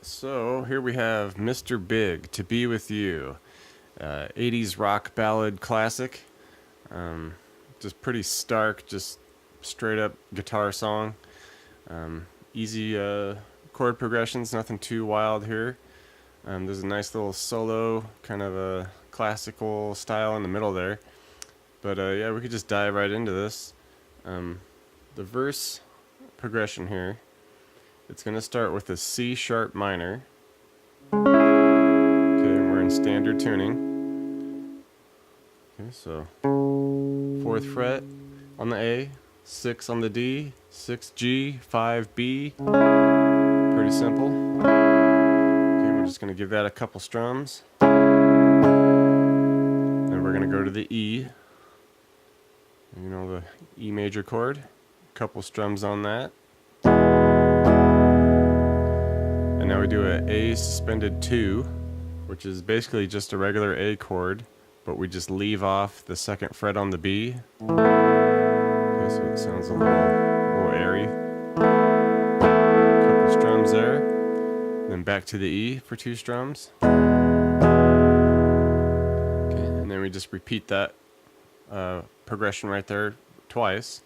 So here we have Mr. Big, To Be With You, 80s rock ballad classic. Just pretty stark, just straight up guitar song. Easy chord progressions, nothing too wild here. There's a nice little solo, kind of a classical style in the middle there. But yeah, we could just dive right into this. The verse progression here, it's going to start with a C sharp minor. Okay, we're in standard tuning. Okay, so 4th fret on the A, 6 on the D, 6 G, 5 B. Pretty simple. Okay, we're just going to give that a couple strums. Then we're going to go to the E. You know, the E major chord. Couple strums on that. And now we do a A suspended 2, which is basically just a regular A chord, but we just leave off the 2nd fret on the B. Okay, so it sounds a little airy. Couple strums there. Then back to the E for 2 strums. Okay, and then we just repeat that progression right there twice.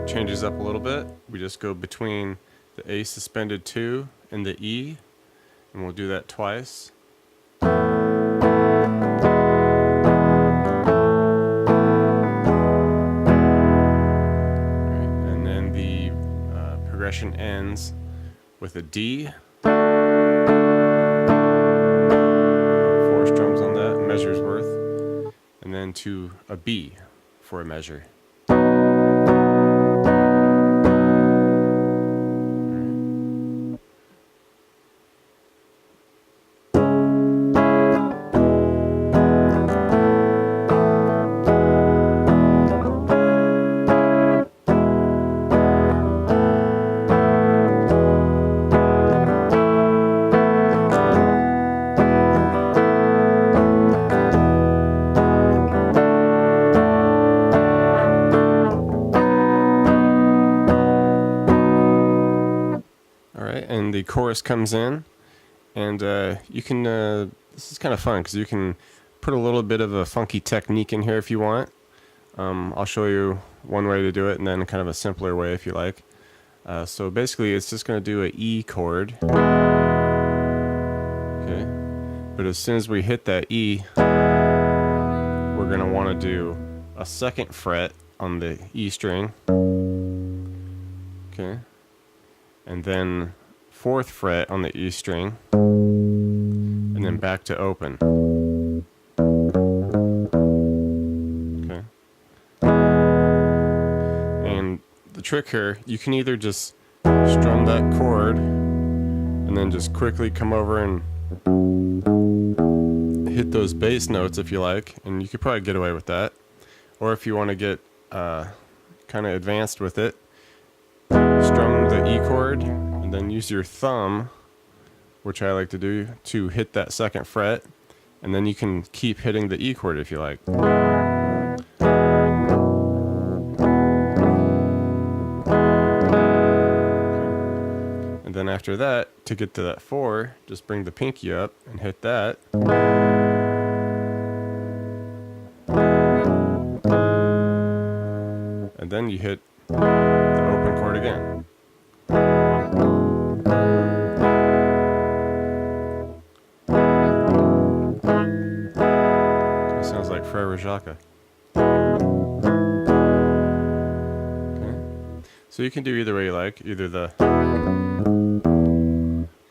Changes up a little bit. We just go between the A suspended 2 and the E, and we'll do that twice. And then the progression ends with a D. 4 strums on that, a measure's worth, and then to a B for a measure. And the chorus comes in, and you can this is kind of fun because you can put a little bit of a funky technique in here if you want. I'll show you one way to do it and then kind of a simpler way if you like. So basically it's just going to do an E chord, okay, but as soon as we hit that E, we're going to want to do a 2nd fret on the E string, okay, and then 4th fret on the E string, and then back to open. Okay. And the trick here, you can either just strum that chord and then just quickly come over and hit those bass notes if you like, and you could probably get away with that. Or if you want to get kind of advanced with it, strum the E chord and then use your thumb, which I like to do, to hit that 2nd fret, and then you can keep hitting the E chord if you like. And then after that, to get to that 4, just bring the pinky up and hit that. And then you hit the open chord again. Sounds like Frere Jacques. Okay. So you can do either way you like, either the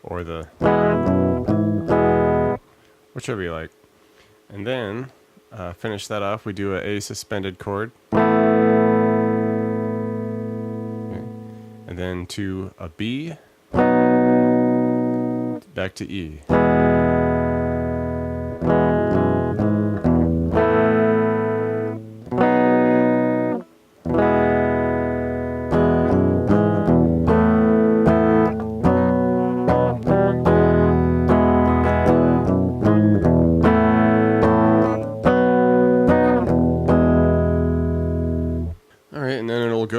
or the, whichever you like. And then finish that off, we do a suspended chord. Okay. And then to a B, back to E.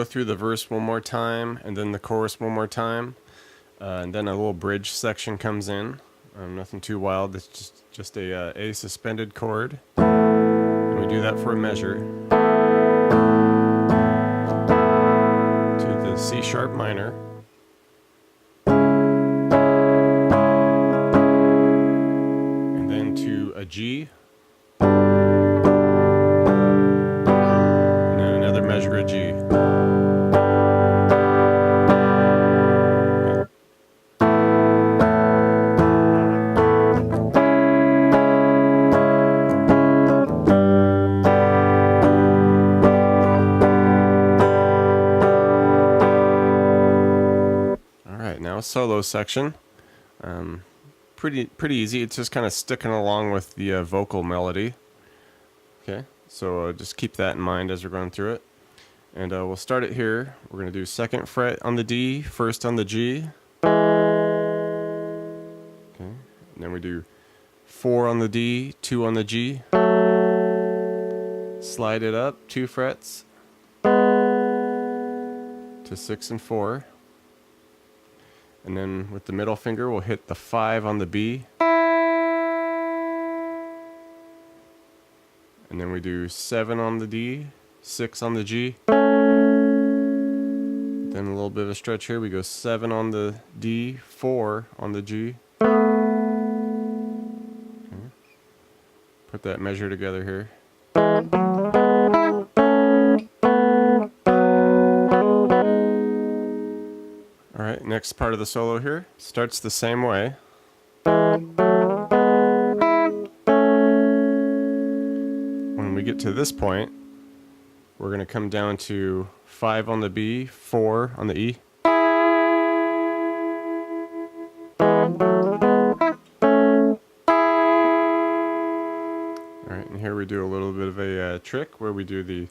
through the verse one more time and then the chorus one more time, and then a little bridge section comes in. Nothing too wild. It's just a suspended chord, and we do that for a measure to the C sharp minor, and then to a G, and then another measure of G. Now solo section, pretty easy. It's just kind of sticking along with the vocal melody. Okay, so just keep that in mind as we're going through it. And we'll start it here. We're going to do 2nd fret on the D, 1st on the G. Okay, and then we do 4 on the D, 2 on the G. Slide it up 2 frets to 6 and 4. And then with the middle finger, we'll hit the 5 on the B. And then we do 7 on the D, 6 on the G. Then a little bit of a stretch here. We go 7 on the D, 4 on the G. Okay. Put that measure together here. Alright, next part of the solo here starts the same way. When we get to this point, we're going to come down to 5 on the B, 4 on the E. Alright, and here we do a little bit of a trick where we do the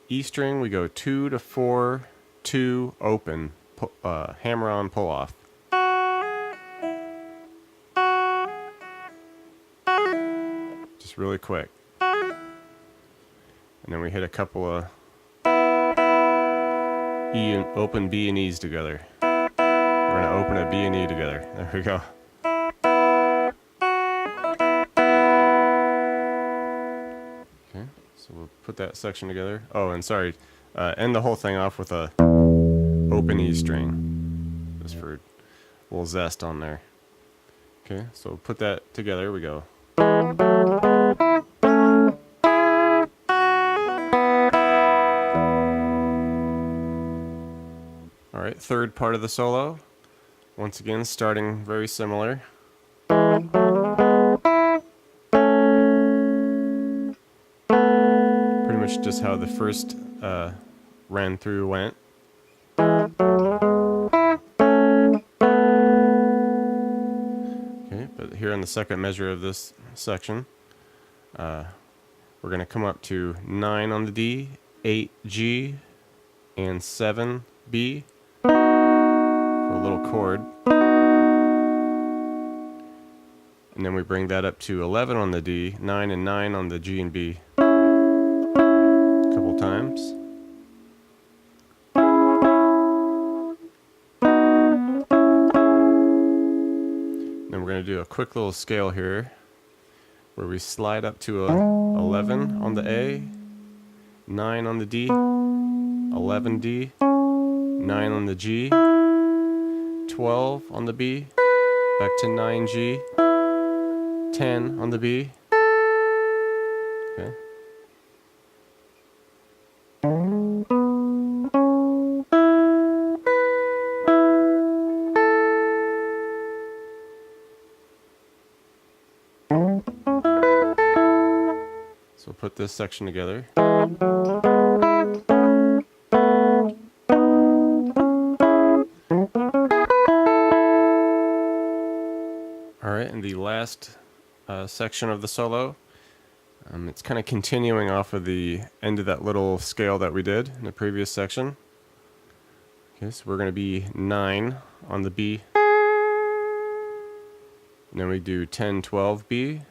E string. We go 2 to 4, 2, open, hammer on, pull off. Just really quick. And then we hit a couple of E and open B and E's together. We're going to open a B and E together. There we go. Okay, so we'll put that section together. Oh, and sorry, end the whole thing off with a open E string, just for a little zest on there. Okay, so we'll put that together. We go. Alright, 3rd part of the solo. Once again, starting very similar. Pretty much just how the first ran through went. Okay, but here on the 2nd measure of this section, we're going to come up to 9 on the D, 8 G, and 7 B for a little chord. And then we bring that up to 11 on the D, 9 and 9 on the G and B. A couple times. Then we're going to do a quick little scale here where we slide up to 11 on the A, 9 on the D, 11 D, 9 on the G, 12 on the B, back to 9 G, 10 on the B. Okay. So we'll put this section together. Alright, and the last section of the solo, it's kind of continuing off of the end of that little scale that we did in the previous section. Okay, so we're going to be 9 on the B. And then we do 10, 12 B.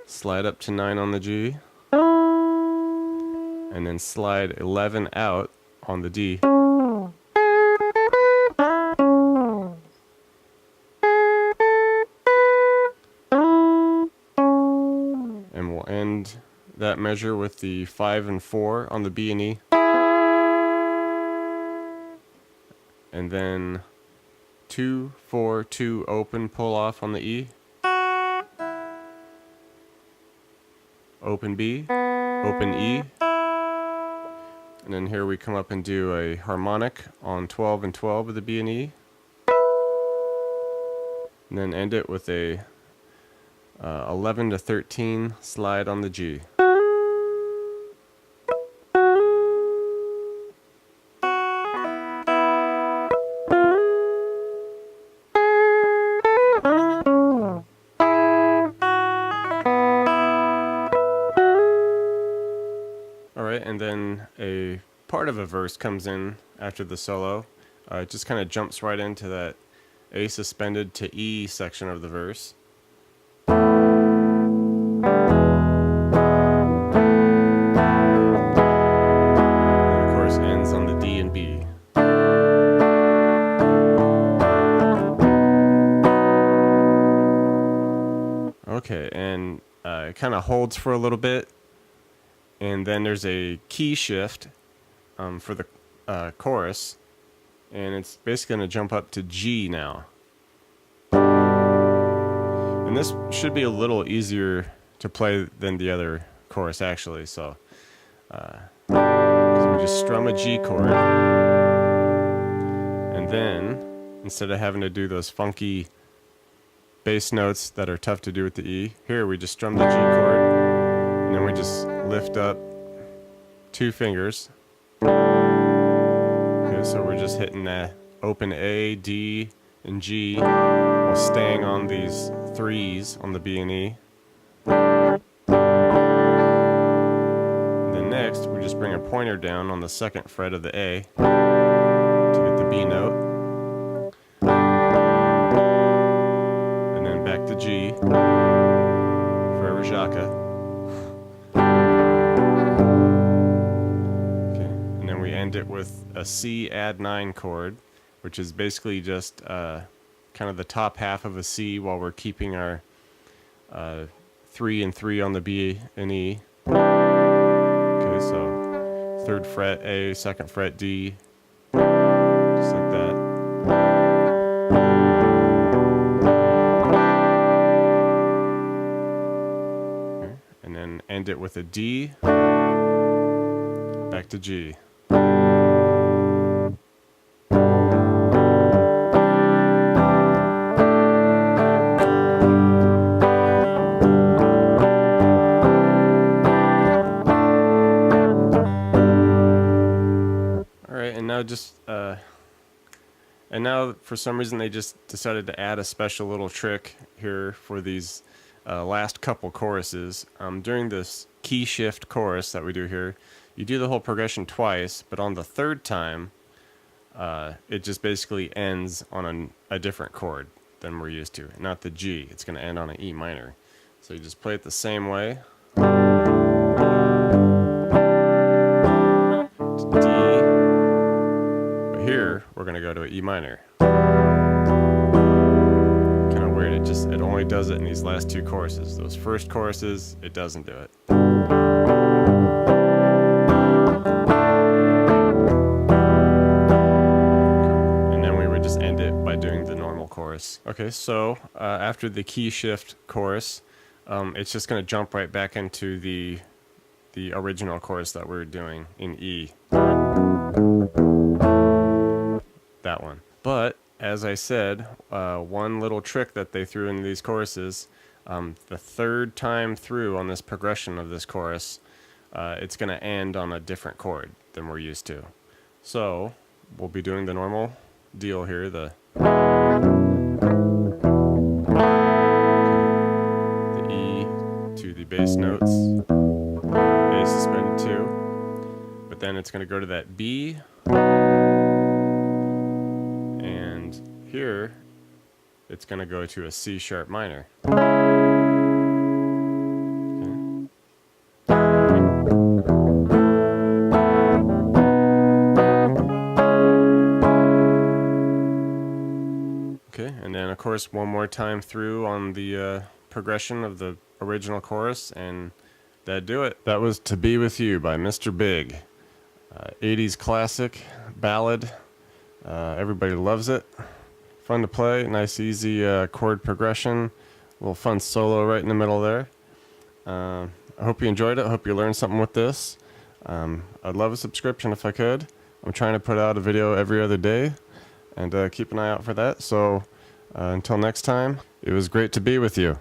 Slide up to 9 on the G. And and then slide 11 out on the D. And we'll end that measure with the 5 and 4 on the B and E. And then 2, 4, 2 open pull off on the E. Open B, open E. And then here we come up and do a harmonic on 12 and 12 of the B and E. And then end it with a 11 to 13 slide on the G. Alright, and then a part of a verse comes in after the solo. It just kind of jumps right into that A suspended to E section of the verse. Okay, and it kind of holds for a little bit, and then there's a key shift for the chorus, and it's basically going to jump up to G now. And this should be a little easier to play than the other chorus, actually. So we just strum a G chord, and then instead of having to do those funky bass notes that are tough to do with the E, here we just strum the G chord, and then we just lift up 2 fingers. Okay, so we're just hitting that open A, D, and G while staying on these 3s on the B and E. And then next, we just bring a pointer down on the 2nd fret of the A to get the B note. Back to G, Forever Jaka. Okay, and then we end it with a C add 9 chord, which is basically just kind of the top half of a C while we're keeping our 3 and 3 on the B and E. Okay, so 3rd fret A, 2nd fret D, just like that. End it with a D, back to G. Alright, and now now for some reason they just decided to add a special little trick here for these last couple choruses. During this key shift chorus that we do here, you do the whole progression twice, but on the 3rd time, it just basically ends on a different chord than we're used to. Not the G, it's going to end on an E minor. So you just play it the same way. It's D, but here we're going to go to an E minor. It only does it in these last 2 choruses. Those first choruses, it doesn't do it. And then we would just end it by doing the normal chorus. Okay, so after the key shift chorus, it's just going to jump right back into the original chorus that we were doing in E. That one. But as I said, one little trick that they threw in these choruses, the 3rd time through on this progression of this chorus, it's going to end on a different chord than we're used to. So we'll be doing the normal deal here, the E to the bass notes, A suspended 2, but then it's going to go to that B. Here, it's going to go to a C sharp minor. Okay. Okay, and then of course one more time through on the progression of the original chorus, and that'd do it. That was To Be With You by Mr. Big. 80s classic ballad. Everybody loves it. Fun to play, nice easy chord progression. A little fun solo right in the middle there. I hope you enjoyed it. I hope you learned something with this. I'd love a subscription if I could. I'm trying to put out a video every other day, and keep an eye out for that. So until next time, it was great to be with you.